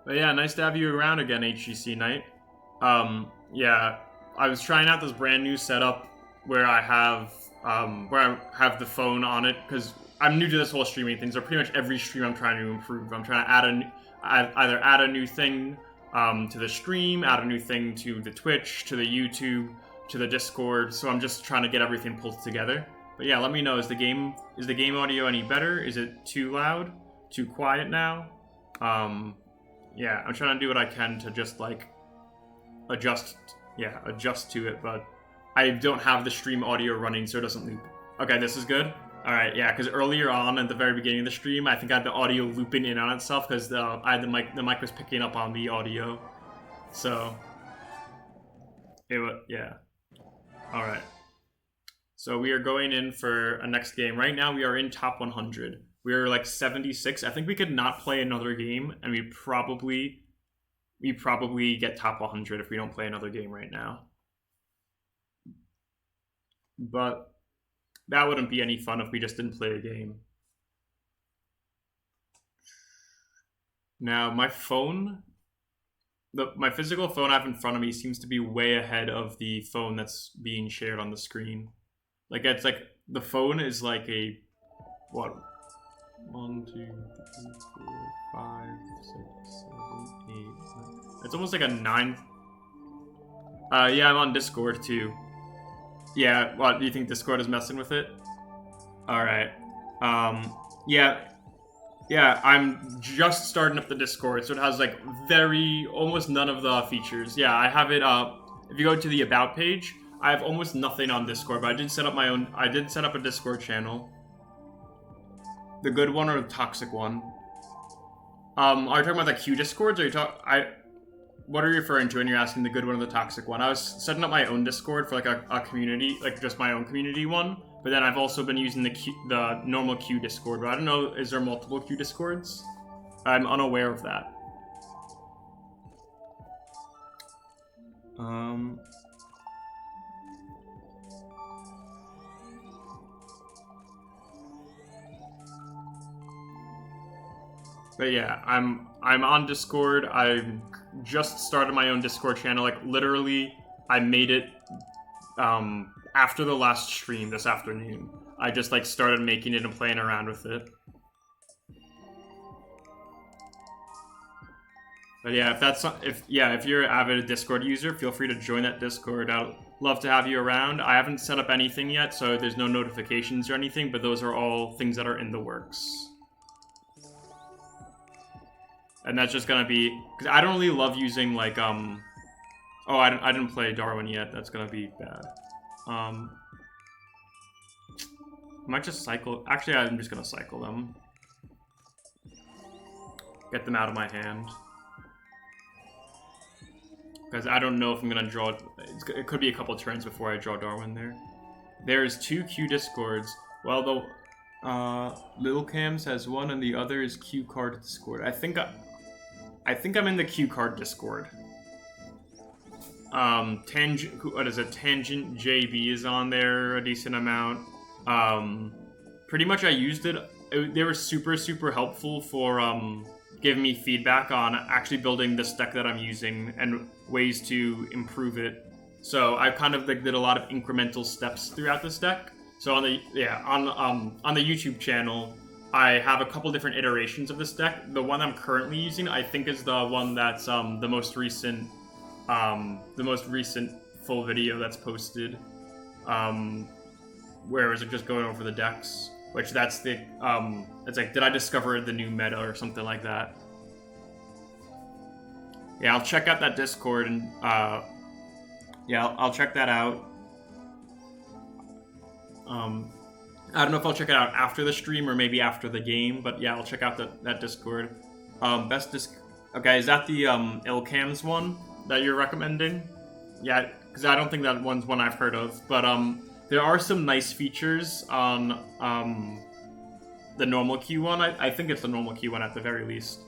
But yeah, nice to have you around again, HGC Knight. Yeah, I was trying out this brand new setup where I have the phone on it because I'm new to this whole streaming thing. So pretty much every stream I'm trying to improve. I'm trying to either add a new thing to the stream, add a new thing to the Twitch, to the YouTube, to the Discord. So I'm just trying to get everything pulled together. But yeah, let me know. Is the game audio any better? Is it too loud? Too quiet now? Yeah, I'm trying to do what I can to just like adjust to it, but I don't have the stream audio running, so it doesn't loop. Okay, this is good. All right, yeah, because earlier on at the very beginning of the stream, I think I had the audio looping in on itself because the mic was picking up on the audio, so it was, yeah. All right, so we are going in for a next game. Right now, we are in top 100. We are like 76. I think we could not play another game, and we probably get top 100 if we don't play another game right now. But that wouldn't be any fun if we just didn't play a game. Now, my phone, my physical phone I have in front of me seems to be way ahead of the phone that's being shared on the screen. Like, it's like, the phone is like a, what? 1, 2, 3, 4, 5, 6, 7, 8, 9. It's almost like a 9. Yeah, I'm on Discord too. Yeah, what, do you think Discord is messing with it? Alright. Yeah, I'm just starting up the Discord, so it has like almost none of the features. Yeah, I have it, if you go to the About page, I have almost nothing on Discord, but I did set up a Discord channel. The good one or the toxic one? Are you talking about the Q Discords, or what are you referring to when you're asking the good one or the toxic one? I was setting up my own Discord for like a community, like just my own community one, but then I've also been using the normal Q Discord, but I don't know, is there multiple Q Discords? I'm unaware of that. But yeah, I'm on Discord. I just started my own Discord channel. Like literally, I made it after the last stream this afternoon. I just like started making it and playing around with it. But yeah, if you're an avid Discord user, feel free to join that Discord. I'd love to have you around. I haven't set up anything yet, so there's no notifications or anything, but those are all things that are in the works. And that's just gonna be, because I don't really love using like, oh, I didn't play Darwin yet. That's gonna be bad. I might just cycle. Actually, I'm just gonna cycle them. Get them out of my hand. Because I don't know if I'm gonna draw. It could be a couple turns before I draw Darwin there. There's 2 Q Discords. Well, the Little Cams has one, and the other is Q Card Discord. I think I'm in the Q Card Discord. Tangent JB is on there a decent amount. Pretty much I used it. They were super helpful for giving me feedback on actually building this deck that I'm using and ways to improve it. So I kind of like did a lot of incremental steps throughout this deck. So on the YouTube channel, I have a couple different iterations of this deck. The one I'm currently using, I think, is the one that's the most recent full video that's posted. Where is it just going over the decks? Which that's the it's like, did I discover the new meta or something like that? Yeah, I'll check out that Discord and yeah, I'll check that out. I don't know if I'll check it out after the stream or maybe after the game, but yeah, I'll check out that Discord. Okay, is that the Ilcams one that you're recommending? Yeah, because I don't think that one's one I've heard of, but there are some nice features on the normal Q one. I think it's the normal Q one at the very least.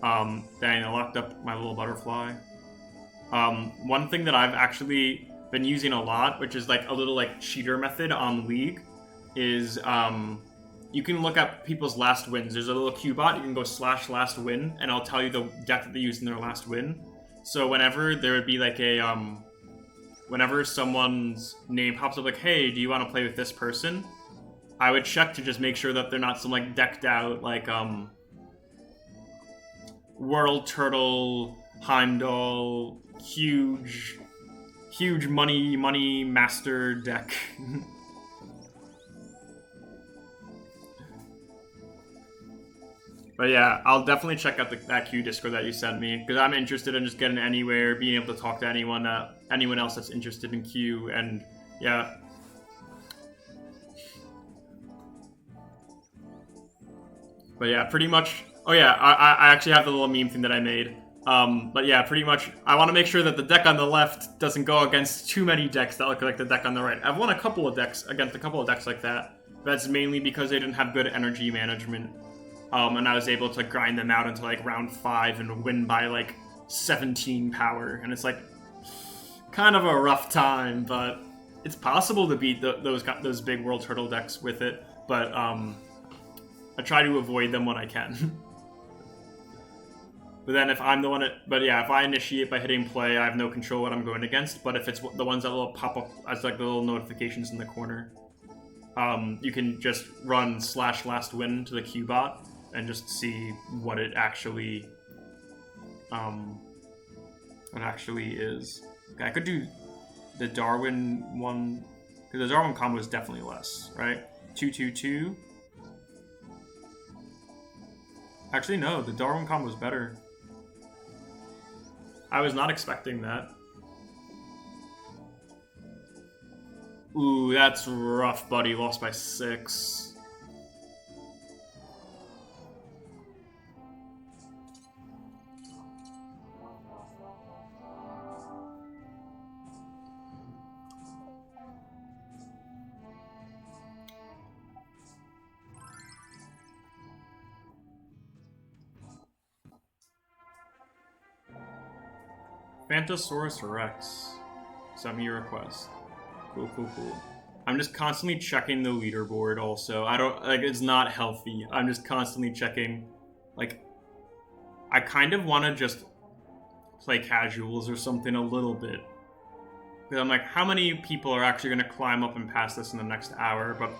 Dang, I locked up my little butterfly. One thing that I've actually been using a lot, which is like a little like cheater method on League, is you can look up people's last wins. There's a little Q-bot, you can go / last win, and I'll tell you the deck that they used in their last win. So whenever there would be like a, whenever someone's name pops up like, hey, do you want to play with this person? I would check to just make sure that they're not some like decked out, like, World Turtle, Heimdall, huge money master deck. But yeah, I'll definitely check out that Q Discord that you sent me, because I'm interested in just getting anywhere, being able to talk to anyone else that's interested in Q, and yeah. But yeah, pretty much. Oh yeah, I actually have the little meme thing that I made. But yeah, pretty much, I want to make sure that the deck on the left doesn't go against too many decks that look like the deck on the right. I've won a couple of decks against a couple of decks like that. That's mainly because they didn't have good energy management. And I was able to grind them out until like round 5 and win by like 17 power. And it's like kind of a rough time, but it's possible to beat those big World Turtle decks with it. But I try to avoid them when I can. But then if I'm the one but yeah, if I initiate by hitting play, I have no control what I'm going against. But if it's the ones that will pop up as like the little notifications in the corner, you can just run / last win to the Q-bot and just see what it actually is. Okay, I could do the Darwin one, because the Darwin combo is definitely less, right? 2/2/2. Actually, no, the Darwin combo is better. I was not expecting that. Ooh, that's rough, buddy. Lost by 6. Phantosaurus Rex. Send me your request. Cool. I'm just constantly checking the leaderboard also. I don't, like, it's not healthy. I'm just constantly checking. Like, I kind of want to just play casuals or something a little bit. Because I'm like, how many people are actually going to climb up and pass this in the next hour? But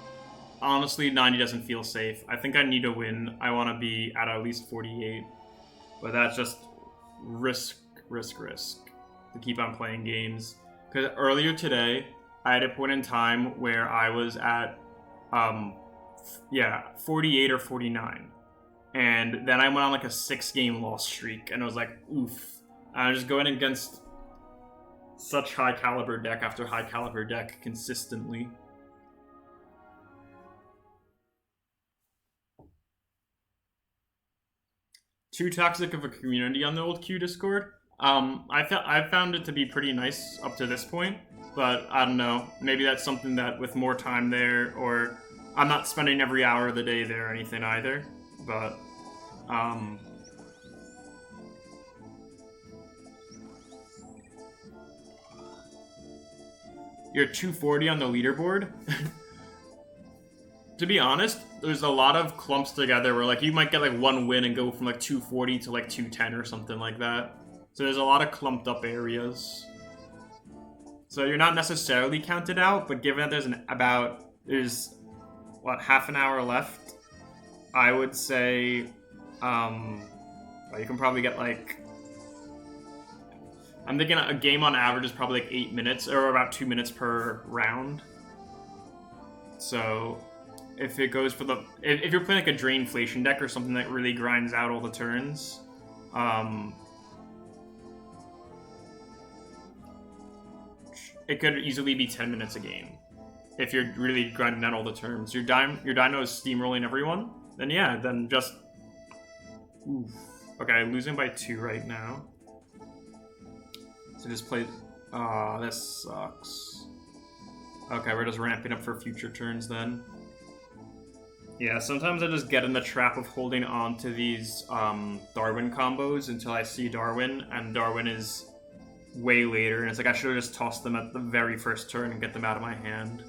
honestly, 90 doesn't feel safe. I think I need to win. I want to be at least 48. But that's just risk to keep on playing games. Because earlier today, I had a point in time where I was at 48 or 49, and then I went on like a 6-game loss streak, and I was like, oof. I was just going against such high caliber deck after high caliber deck consistently. Too toxic of a community on the old Q Discord. I found it to be pretty nice up to this point, but I don't know. Maybe that's something that with more time there, or I'm not spending every hour of the day there or anything either. But you're 240 on the leaderboard. To be honest, there's a lot of clumps together where like you might get like one win and go from like 240 to like 210 or something like that. So there's a lot of clumped up areas. So you're not necessarily counted out, but given that there's what, half an hour left, I would say well, you can probably get like, I'm thinking a game on average is probably like 8 minutes, or about 2 minutes per round. So if it goes for if you're playing like a Drainflation deck or something that really grinds out all the turns, it could easily be 10 minutes a game. If you're really grinding out all the turns. Your dino is steamrolling everyone, then yeah, then just... Oof. Okay, I'm losing by 2 right now. So just play... Aw, this sucks. Okay, we're just ramping up for future turns then. Yeah, sometimes I just get in the trap of holding on to these Darwin combos until I see Darwin, and Darwin is way later, and it's like I should have just tossed them at the very first turn and get them out of my hand.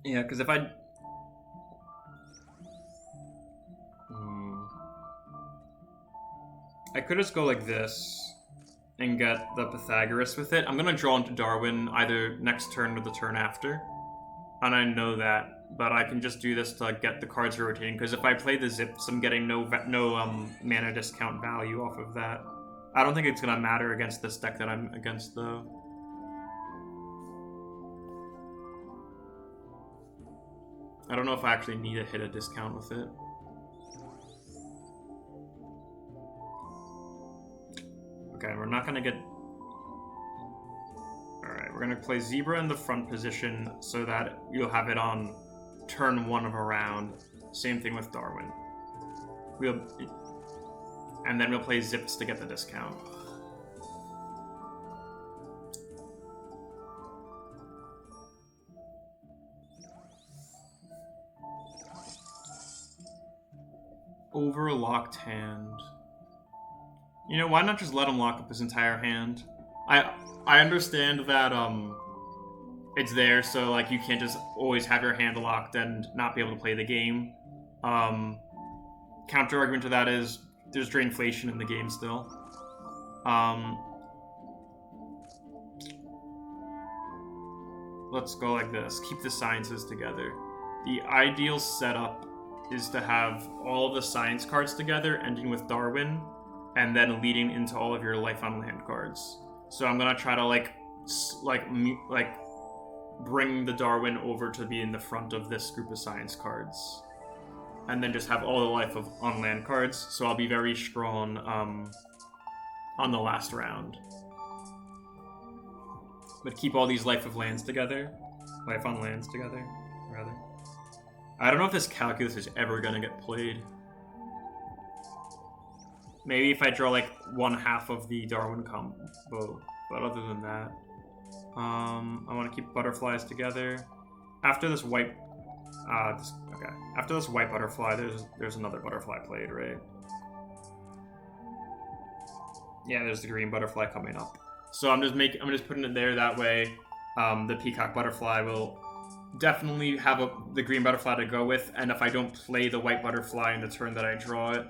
Yeah, because if I... I could just go like this and get the Pythagoras with it. I'm going to draw into Darwin either next turn or the turn after. And I know that, but I can just do this to get the cards rotating, because if I play the Zips, I'm getting no mana discount value off of that. I don't think it's going to matter against this deck that I'm against, though. I don't know if I actually need to hit a discount with it. Okay, we're not going to get... Alright, we're going to play Zebra in the front position so that you'll have it on turn 1 of a round. Same thing with Darwin. And then we'll play Zips to get the discount. Overlocked hand. You know, why not just let him lock up his entire hand? I understand that it's there, so like you can't just always have your hand locked and not be able to play the game. Counter argument to that is there's drainflation in the game still. Let's go like this. Keep the sciences together. The ideal setup is to have all of the science cards together, ending with Darwin, and then leading into all of your life on land cards. So I'm gonna try to like bring the Darwin over to be in the front of this group of science cards, and then just have all the life on land cards. So I'll be very strong on the last round, but keep all these life on lands together, rather. I don't know if this calculus is ever gonna get played. Maybe if I draw like 1/2 of the Darwin combo, but other than that, I want to keep butterflies together. After this white, After this white butterfly, there's another butterfly played, right? Yeah, there's the green butterfly coming up. So I'm just putting it there that way. The peacock butterfly will definitely have the green butterfly to go with, and if I don't play the white butterfly in the turn that I draw it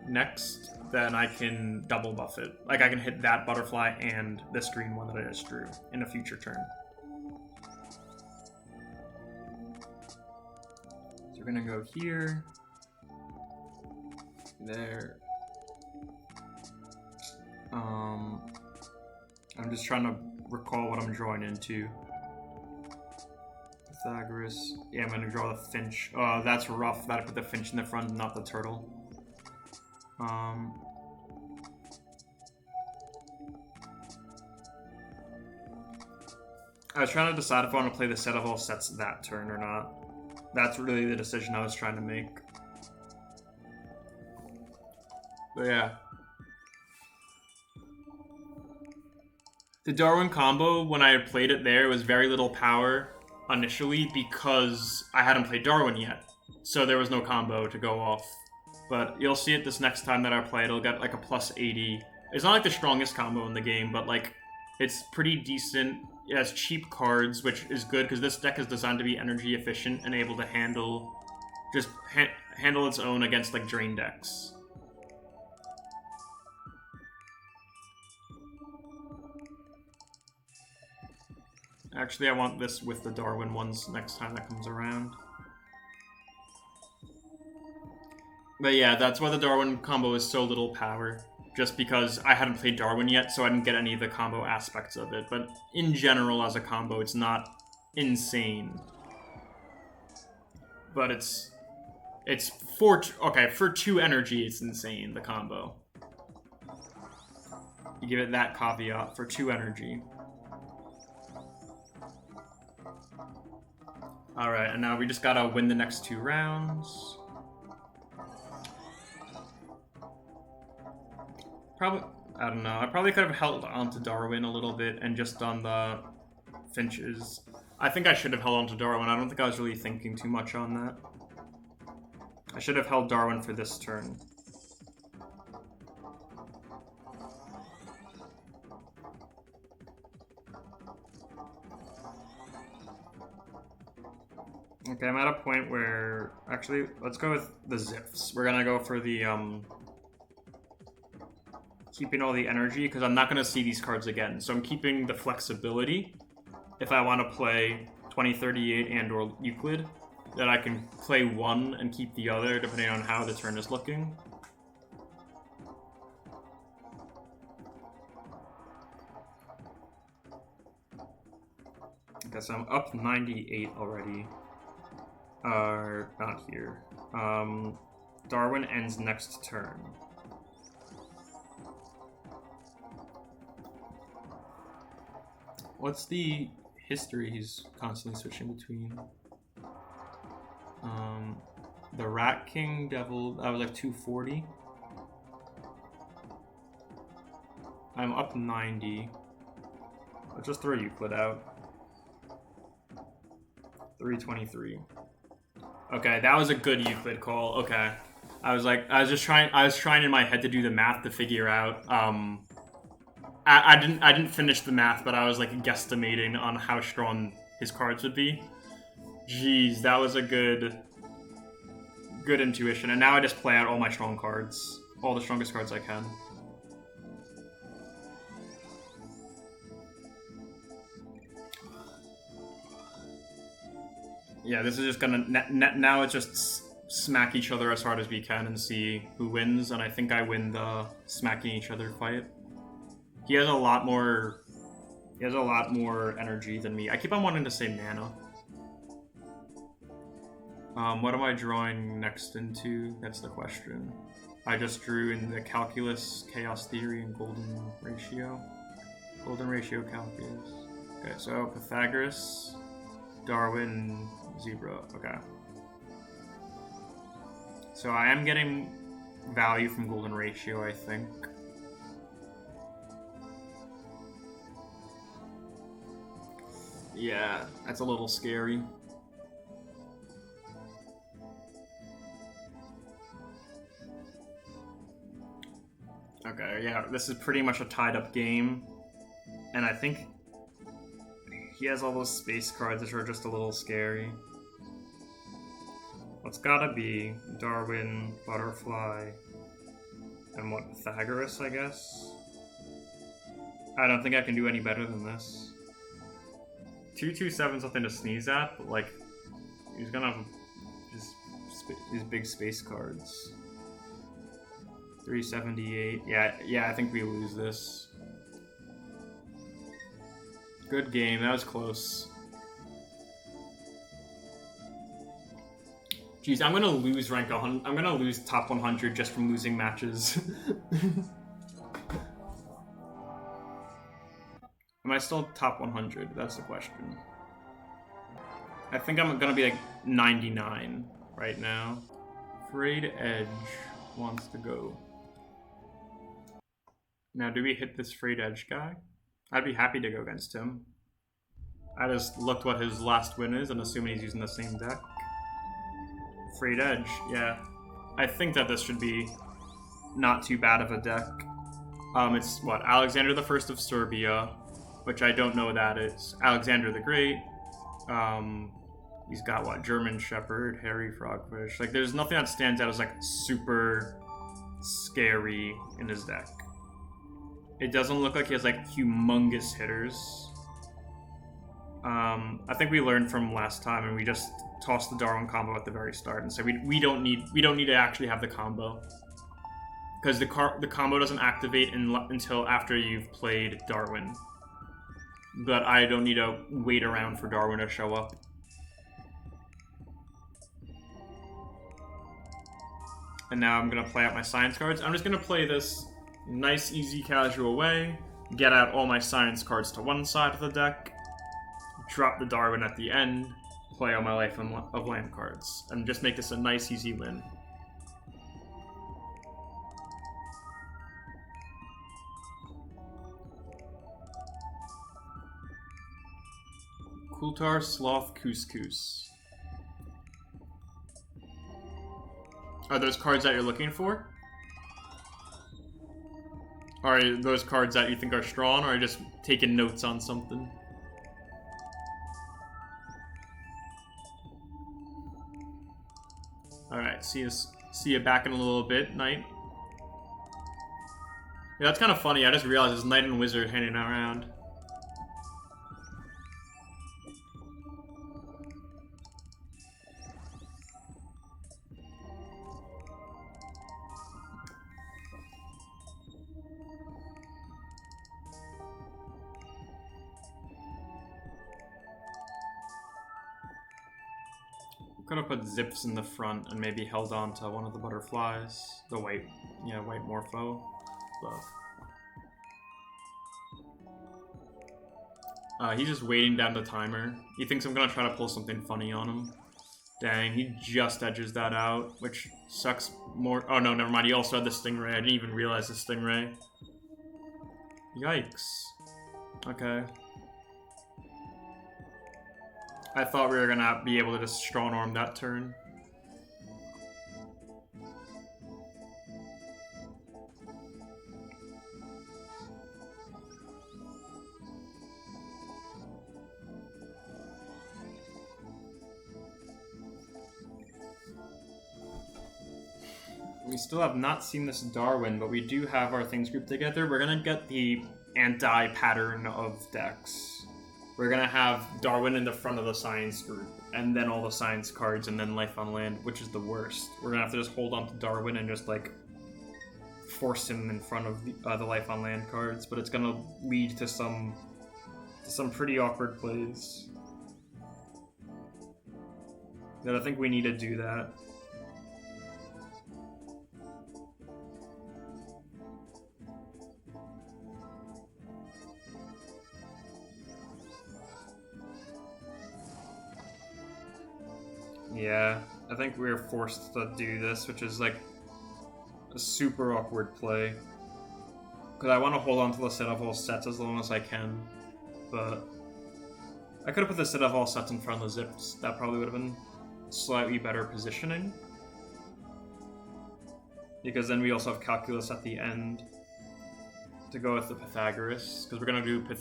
next, then I can double buff it. Like, I can hit that butterfly and this green one that I just drew in a future turn. So we're gonna go here, there. I'm just trying to recall what I'm drawing into. Pythagoras. Yeah, I'm gonna draw the finch. That's rough that I put the finch in the front, not the turtle. I was trying to decide if I want to play the set of all sets that turn or not. That's really the decision I was trying to make. But yeah. The Darwin combo, when I played it there, was very little power initially because I hadn't played Darwin yet. So there was no combo to go off. But you'll see it this next time that I play. It'll get like a plus 80. It's not like the strongest combo in the game, but like it's pretty decent. It has cheap cards, which is good because this deck is designed to be energy efficient and able to handle handle its own against like drain decks. Actually, I want this with the Darwin ones next time that comes around. But yeah, that's why the Darwin combo is so little power. Just because I hadn't played Darwin yet, so I didn't get any of the combo aspects of it. But in general, as a combo, it's not insane. But for 2 energy, it's insane, the combo. You give it that caveat for 2 energy. Alright, and now we just gotta win the next 2 rounds. Probably, I don't know. I probably could have held on to Darwin a little bit and just done the finches. I think I should have held on to Darwin. I don't think I was really thinking too much on that. I should have held Darwin for this turn. Okay, I'm at a point where... Actually, let's go with the Ziffs. We're gonna go for the, keeping all the energy, because I'm not gonna see these cards again. So I'm keeping the flexibility if I want to play 2038 and or Euclid, that I can play one and keep the other, depending on how the turn is looking. Okay, so I'm up 98 already. Not here. Darwin ends next turn. What's the history he's constantly switching between? The Rat King Devil, that was like 240. I'm up 90. Let's just throw Euclid out. 323. Okay, that was a good Euclid call. Okay. I was trying in my head to do the math to figure out. I didn't finish the math, but I was like guesstimating on how strong his cards would be. Jeez, that was a good intuition. And now I just play out all my strong cards. All the strongest cards I can. Yeah, this is just gonna... Now it's just smack each other as hard as we can and see who wins. And I think I win the smacking each other fight. He has a lot more energy than me. I keep on wanting to say mana. What am I drawing next into? That's the question. I just drew in the calculus, chaos theory, and golden ratio. Golden ratio calculus. Okay, so Pythagoras, Darwin, Zebra. Okay. So I am getting value from golden ratio, I think. Yeah, that's a little scary. Okay, yeah, this is pretty much a tied-up game. And I think he has all those space cards which are just a little scary. It's gotta be Darwin, Butterfly, and what, Pythagoras, I guess? I don't think I can do any better than this. 227 something to sneeze at, but like, he's gonna have just these big space cards. 378. Yeah, I think we lose this. Good game. That was close. Jeez, I'm gonna lose rank 100. I'm gonna lose top 100 just from losing matches. Am I still top 100? That's the question. I think I'm gonna be like 99 right now. Frayed Edge wants to go. Now, do we hit this Frayed Edge guy? I'd be happy to go against him. I just looked what his last win is and assuming he's using the same deck. Frayed Edge, yeah. I think that this should be not too bad of a deck. It's, what, Alexander the First of Serbia, which I don't know what that is. Alexander the Great. He's got, what, German Shepherd, Hairy Frogfish. Like, there's nothing that stands out as, like, super scary in his deck. It doesn't look like he has, like, humongous hitters. I think we learned from last time, and we just tossed the Darwin combo at the very start, and so we don't need to actually have the combo, because the combo doesn't activate until after you've played Darwin. But I don't need to wait around for Darwin to show up. And now I'm gonna play out my science cards. I'm just gonna play this nice, easy, casual way, get out all my science cards to one side of the deck, drop the Darwin at the end, play all my Life of Lamp cards, and just make this a nice, easy win. Kultar, Sloth, Couscous. Are those cards that you're looking for? Are those cards that you think are strong, or are you just taking notes on something? Alright, see you back in a little bit, Knight. Yeah, that's kind of funny. I just realized there's Knight and Wizard hanging around. Could have put zips in the front and maybe held on to one of the butterflies. The white, yeah, white morpho. But he's just waiting down the timer. He thinks I'm gonna try to pull something funny on him. Dang, he just edges that out, which sucks more. Oh no, never mind. He also had the stingray. I didn't even realize the stingray. Yikes. Okay. I thought we were gonna be able to just strong arm that turn. We still have not seen this Darwin, but we do have our things grouped together. We're gonna get the anti-pattern of decks. We're gonna have Darwin in the front of the science group, and then all the science cards, and then Life on Land, which is the worst. We're gonna have to just hold on to Darwin and just, like, force him in front of the Life on Land cards, but it's gonna lead to some pretty awkward plays. But I think we need to do that. Yeah, I think we're forced to do this, which is like a super awkward play. Because I want to hold on to the set of all sets as long as I can, but I could have put the set of all sets in front of the zips. That probably would have been slightly better positioning. Because then we also have calculus at the end to go with the Pythagoras, because we're going to do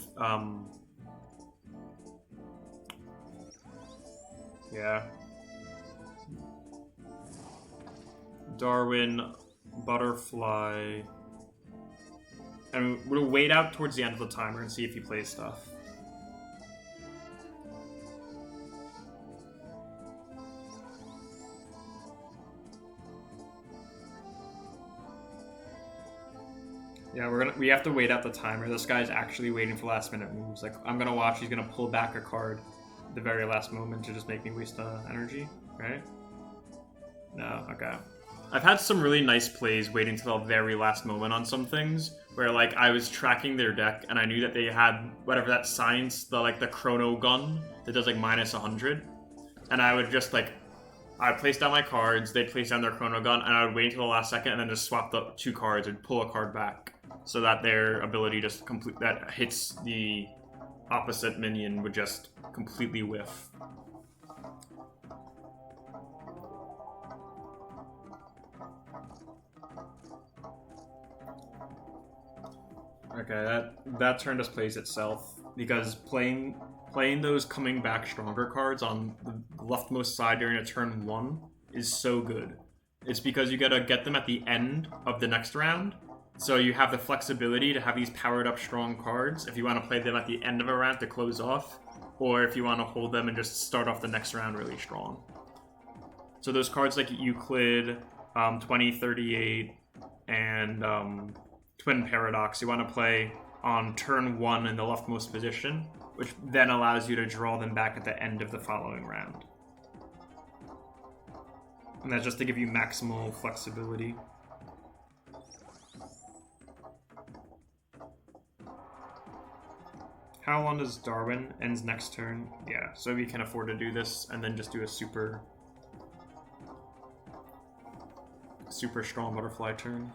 yeah. Darwin, butterfly, and we'll wait out towards the end of the timer and see if he plays stuff. Yeah, we have to wait out the timer. This guy's actually waiting for last minute moves. Like, I'm gonna watch, he's gonna pull back a card at the very last moment to just make me waste energy, right? No, okay. I've had some really nice plays waiting till the very last moment on some things, where, like, I was tracking their deck, and I knew that they had whatever that science, the chrono gun, that does, like, minus 100, and I would just, like, I'd place down my cards, they'd place down their chrono gun, and I would wait until the last second, and then just swap the two cards, and pull a card back, so that their ability just that hits the opposite minion would just completely whiff. Okay, that turn just plays itself, because playing those coming back stronger cards on the leftmost side during a turn 1 is so good. It's because you gotta get them at the end of the next round, so you have the flexibility to have these powered up strong cards if you want to play them at the end of a round to close off, or if you want to hold them and just start off the next round really strong. So those cards like Euclid, 2038, and Twin Paradox, you want to play on turn 1 in the leftmost position, which then allows you to draw them back at the end of the following round. And that's just to give you maximal flexibility. How long does Darwin ends next turn? Yeah, so we can afford to do this and then just do a super strong butterfly turn.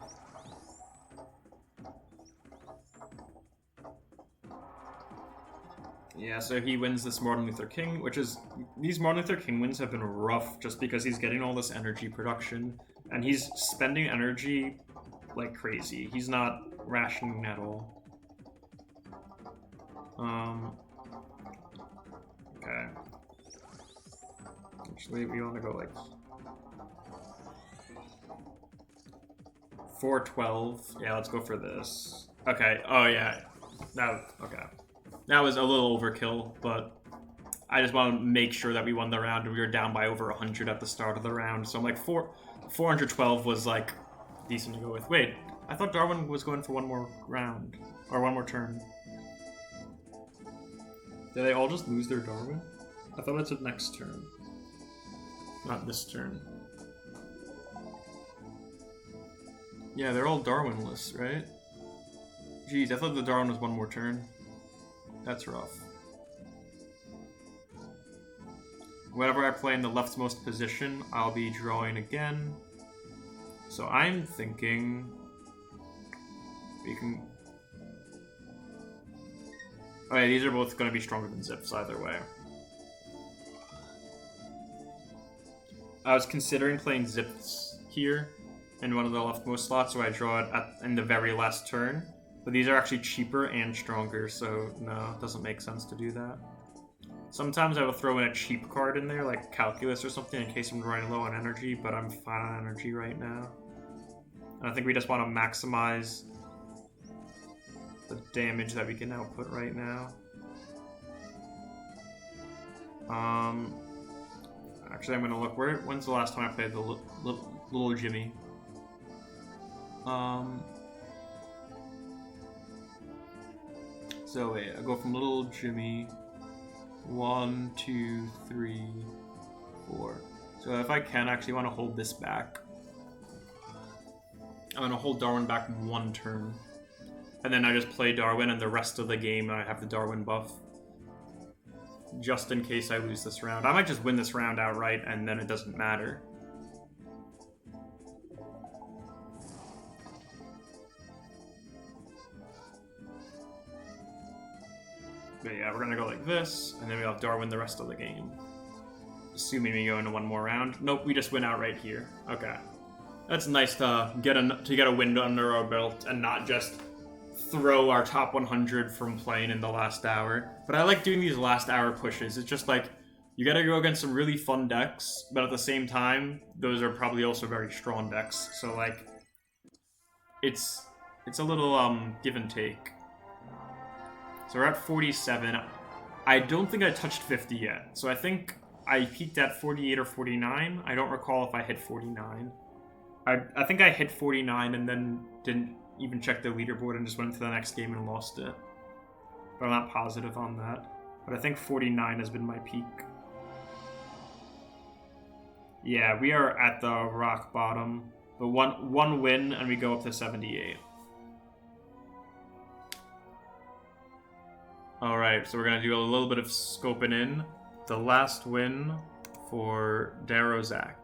Yeah, so he wins this Martin Luther King, which is... These Martin Luther King wins have been rough just because he's getting all this energy production, and he's spending energy like crazy. He's not rationing at all. Okay. Actually, we want to go like... 412. Yeah, let's go for this. Okay. Oh yeah. Okay. That was a little overkill, but I just want to make sure that we won the round, and we were down by over 100 at the start of the round. So I'm like 412 was like decent to go with. Wait, I thought Darwin was going for one more round or one more turn. Did they all just lose their Darwin? I thought it's the next turn, not this turn. Yeah, they're all Darwinless, right? Jeez, I thought the Darwin was one more turn. That's rough. Whenever I play in the leftmost position, I'll be drawing again. So I'm thinking we can... Oh yeah, these are both going to be stronger than Zips either way. I was considering playing Zips here in one of the leftmost slots, so I draw it in the very last turn. But these are actually cheaper and stronger, so no, it doesn't make sense to do that. Sometimes I will throw in a cheap card in there, like Calculus or something, in case I'm running low on energy, but I'm fine on energy right now. And I think we just want to maximize the damage that we can output right now. Actually, I'm going to look. When's the last time I played the Little Jimmy? So wait, I go from Little Jimmy. 1, 2, 3, 4. So if I can, I actually want to hold this back. I'm going to hold Darwin back one turn. And then I just play Darwin, and the rest of the game I have the Darwin buff. Just in case I lose this round. I might just win this round outright, and then it doesn't matter. But yeah, we're gonna go like this, and then we'll have Darwin the rest of the game. Assuming we go into one more round. Nope, we just win outright here. Okay. That's nice to get a win under our belt and not just throw our top 100 from playing in the last hour. But I like doing these last hour pushes. It's just like, you gotta go against some really fun decks, but at the same time, those are probably also very strong decks. So like, it's a little give and take. So we're at 47. I don't think I touched 50 yet. So I think I peaked at 48 or 49. I don't recall if I hit 49. I think I hit 49 and then didn't even check the leaderboard and just went to the next game and lost it. But I'm not positive on that. But I think 49 has been my peak. Yeah, we are at the rock bottom. But one win and we go up to 78. Alright, so we're going to do a little bit of scoping in. The last win for Darozak.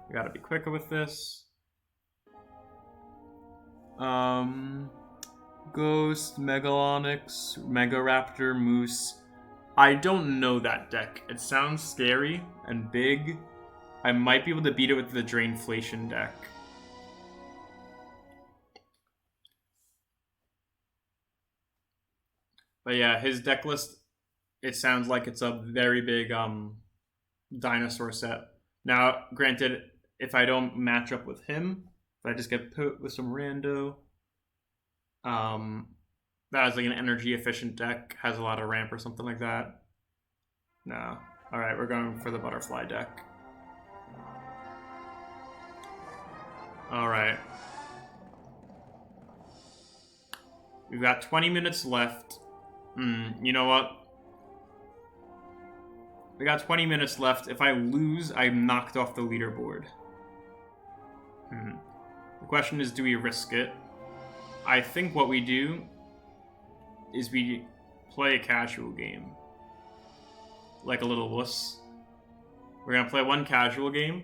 We gotta be quicker with this. Ghost, Megalonyx, Megaraptor, Moose. I don't know that deck. It sounds scary and big. I might be able to beat it with the Drainflation deck. But yeah, his deck list, it sounds like it's a very big dinosaur set. Now, granted, if I don't match up with him, if I just get put with some rando, that is like an energy efficient deck, has a lot of ramp or something like that. No. Alright, we're going for the butterfly deck. Alright. We've got 20 minutes left. You know what? We got 20 minutes left. If I lose, I'm knocked off the leaderboard. The question is, do we risk it? I think what we do is we play a casual game. Like a little wuss. We're going to play one casual game.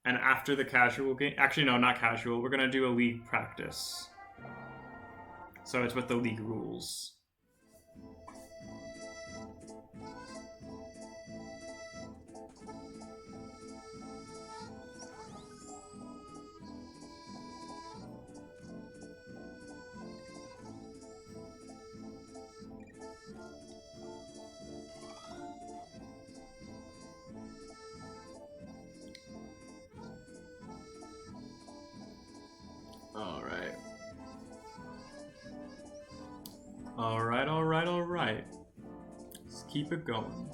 And after the casual game... Actually, no, not casual. We're going to do a league practice. So it's with the league rules. Let's keep it going.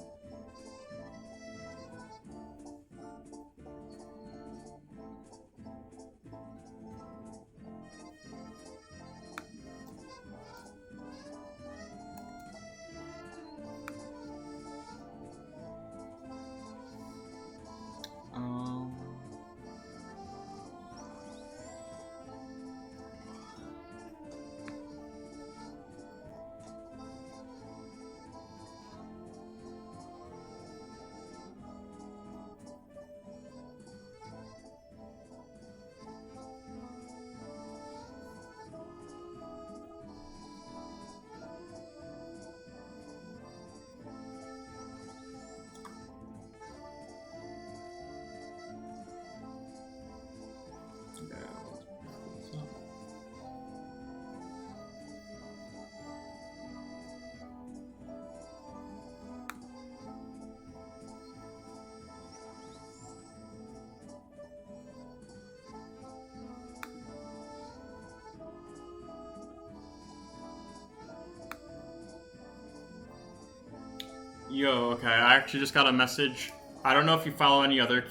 Yo, okay, I actually just got a message. I don't know if you follow any other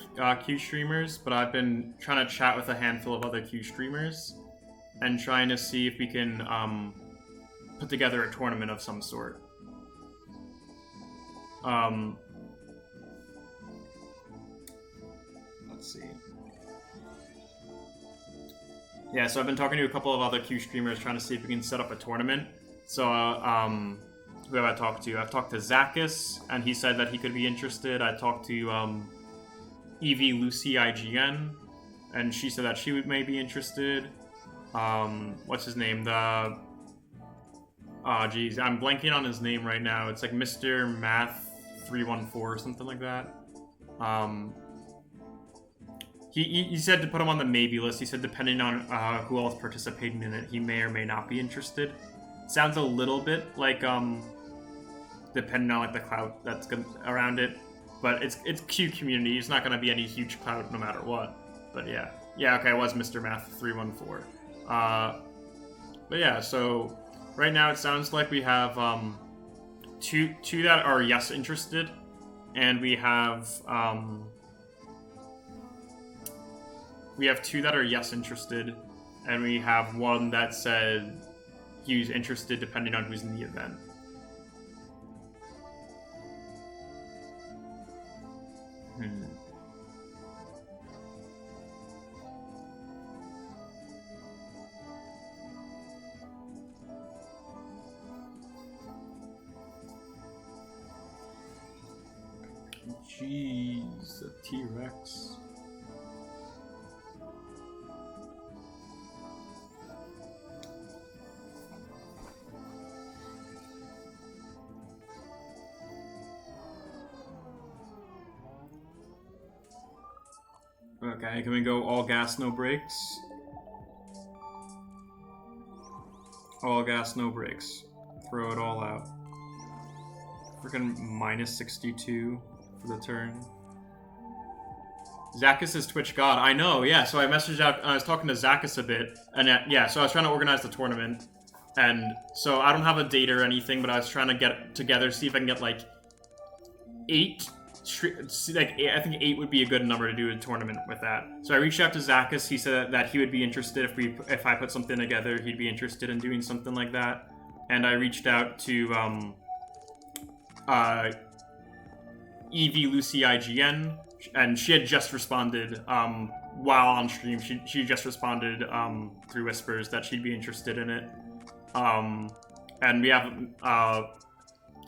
Q streamers, but I've been trying to chat with a handful of other Q streamers and trying to see if we can put together a tournament of some sort. Let's see. Yeah, so I've been talking to a couple of other Q streamers trying to see if we can set up a tournament. So, who have I talked to? I've talked to Zacchus, and he said that he could be interested. I talked to Evie Lucy IGN, and she said that she may be interested. What's his name? Geez, I'm blanking on his name right now. It's like Mr. Math 314 or something like that. He said to put him on the maybe list. He said depending on who else participating in it, he may or may not be interested. Sounds a little bit like depending on like the cloud that's around it, but it's Q community. It's not going to be any huge cloud no matter what. But yeah, okay, it was Mr. Math 314. But yeah, so right now it sounds like we have two that are yes interested, and we have two that are yes interested, and we have one that said he's interested depending on who's in the event. Jeez, the T-Rex. Okay, can we go all gas, no brakes? All gas, no brakes. Throw it all out. Freaking minus 62 for the turn. Zacchus is Twitch God. I know, yeah. So I messaged out, I was talking to Zacchus a bit, and yeah, so I was trying to organize the tournament. And so I don't have a date or anything, but I was trying to get together, see if I can get like 8. I think 8 would be a good number to do a tournament with that. So I reached out to Zacchus. He said that he would be interested if I put something together. He'd be interested in doing something like that. And I reached out to Evie Lucy IGN, and she had just responded while on stream. She just responded through whispers that she'd be interested in it. And we have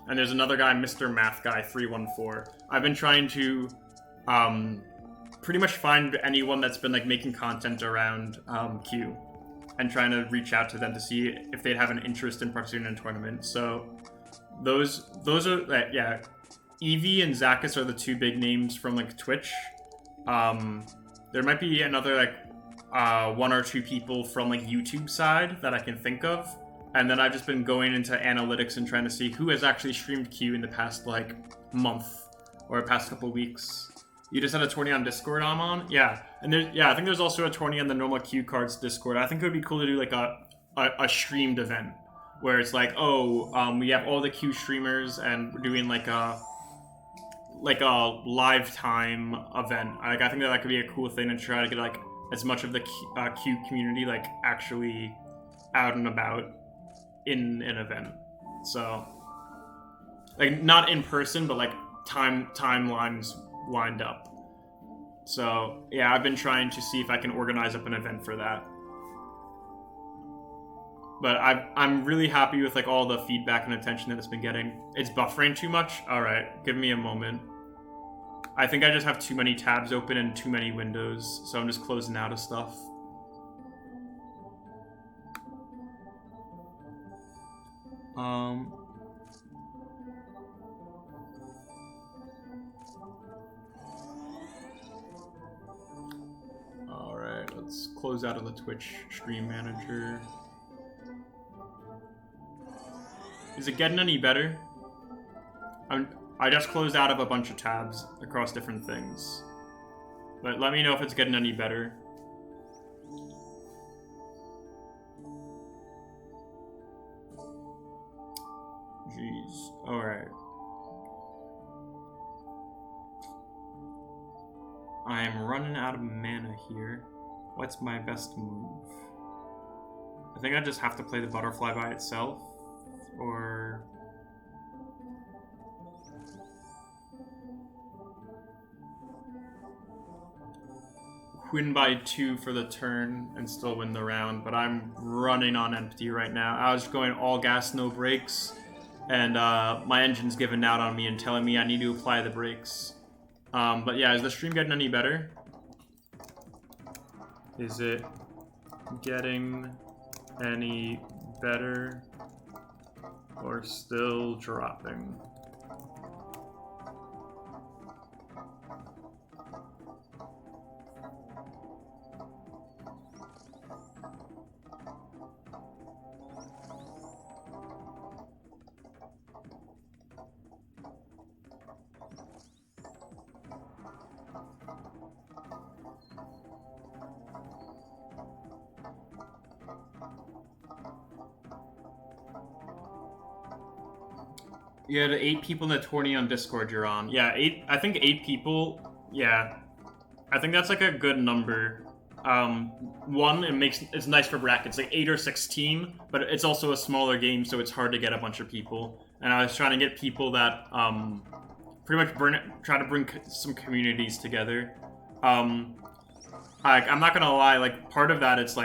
and there's another guy, Mr. Math Guy 314. I've been trying to pretty much find anyone that's been like making content around Q, and trying to reach out to them to see if they'd have an interest in participating in a tournament. So those are yeah, Evie and Zacchus are the two big names from like Twitch. There might be another like 1 or 2 people from like YouTube side that I can think of. And then I've just been going into analytics and trying to see who has actually streamed Q in the past, like, month or past couple weeks. You just had a tourney on Discord I'm on? Yeah. And I think there's also a tourney on the normal Q Cards Discord. I think it would be cool to do, like, a streamed event. where it's like, oh, we have all the Q streamers and we're doing like a live time event. Like I think that could be a cool thing to try to get like as much of the Q community like actually out and about in an event. So like not in person, but like timelines lined up. So yeah, I've been trying to see if I can organize up an event for that. But I'm really happy with like all the feedback and attention that it's been getting. It's buffering too much? Alright, give me a moment. I think I just have too many tabs open and too many windows, so I'm just closing out of stuff. Alright, let's close out of the Twitch stream manager. Is it getting any better? I just closed out of a bunch of tabs across different things. But let me know if it's getting any better. Jeez. Alright. I am running out of mana here. What's my best move? I think I just have to play the butterfly by itself. Or... win by 2 for the turn and still win the round, but I'm running on empty right now. I was going all gas, no brakes, and my engine's giving out on me and telling me I need to apply the brakes. But yeah, is the stream getting any better? Is it getting any better or still dropping? Yeah, the 8 people in the tourney on Discord you're on. Yeah, I think 8 people. Yeah, I think that's like a good number. One, it's nice for brackets, like 8 or 16, but it's also a smaller game, so it's hard to get a bunch of people. And I was trying to get people that pretty much try to bring some communities together. I'm not gonna lie, like part of that it's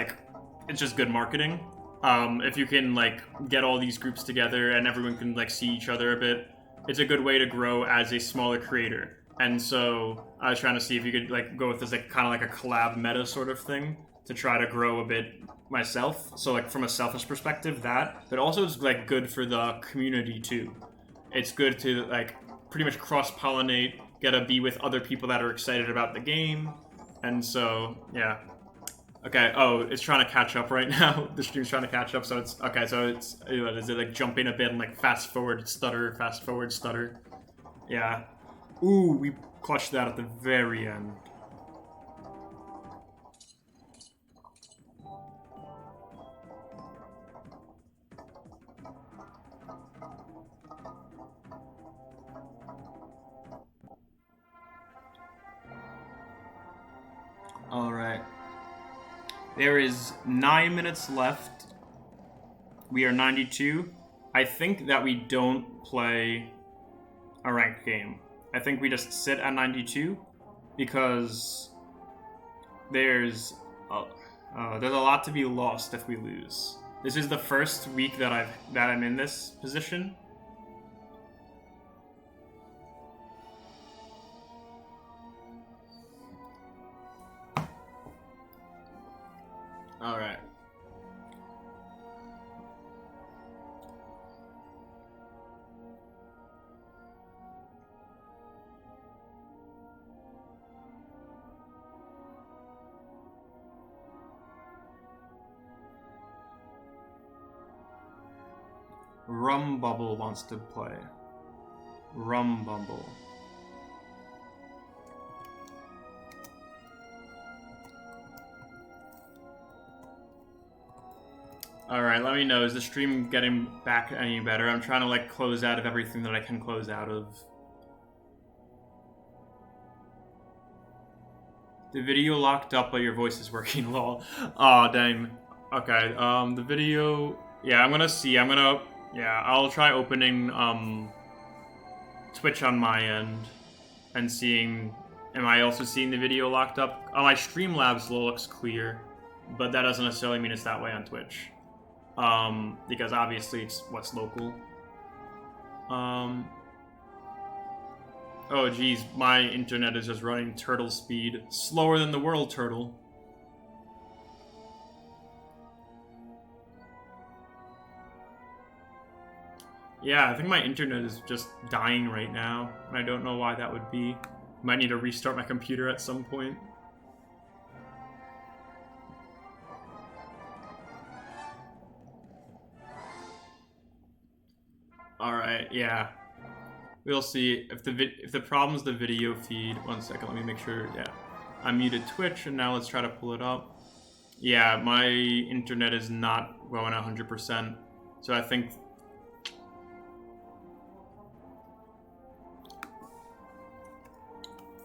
just good marketing. If you can like get all these groups together and everyone can like see each other a bit, it's a good way to grow as a smaller creator. And so I was trying to see if you could like go with this like kind of like a collab meta sort of thing to try to grow a bit myself. So like from a selfish perspective, but also it's like good for the community too. It's good to like pretty much cross-pollinate, get to be with other people that are excited about the game. And so yeah. Okay, oh, it's trying to catch up right now. The stream's trying to catch up, so it's... Okay, so it's... Is it like jumping a bit and like fast forward, stutter? Yeah. Ooh, we clutched that at the very end. Alright. There is 9 minutes left. We are 92. I think that we don't play a ranked game. I think we just sit at 92 because there's a lot to be lost if we lose. This is the first week that I'm in this position. All right. Rum Bubble wants to play. Rum Bubble. Alright, let me know. Is the stream getting back any better? I'm trying to, like, close out of everything that I can close out of. The video locked up, but your voice is working, lol. Aw, dang. Okay, the video... Yeah, I'm gonna see. Yeah, I'll try opening, Twitch on my end and seeing... Am I also seeing the video locked up? Oh, my Streamlabs looks clear, but that doesn't necessarily mean it's that way on Twitch. Because obviously it's what's local. Oh geez, my internet is just running turtle speed. Slower than the world turtle. Yeah, I think my internet is just dying right now, and I don't know why that would be. Might need to restart my computer at some point. Alright, yeah. We'll see. If the problem's the video feed... One second, let me make sure... Yeah. I muted Twitch, and now let's try to pull it up. Yeah, my internet is not going 100%. So I think...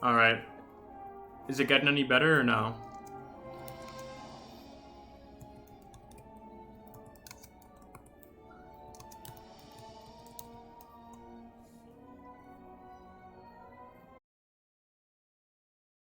Alright. Is it getting any better or no?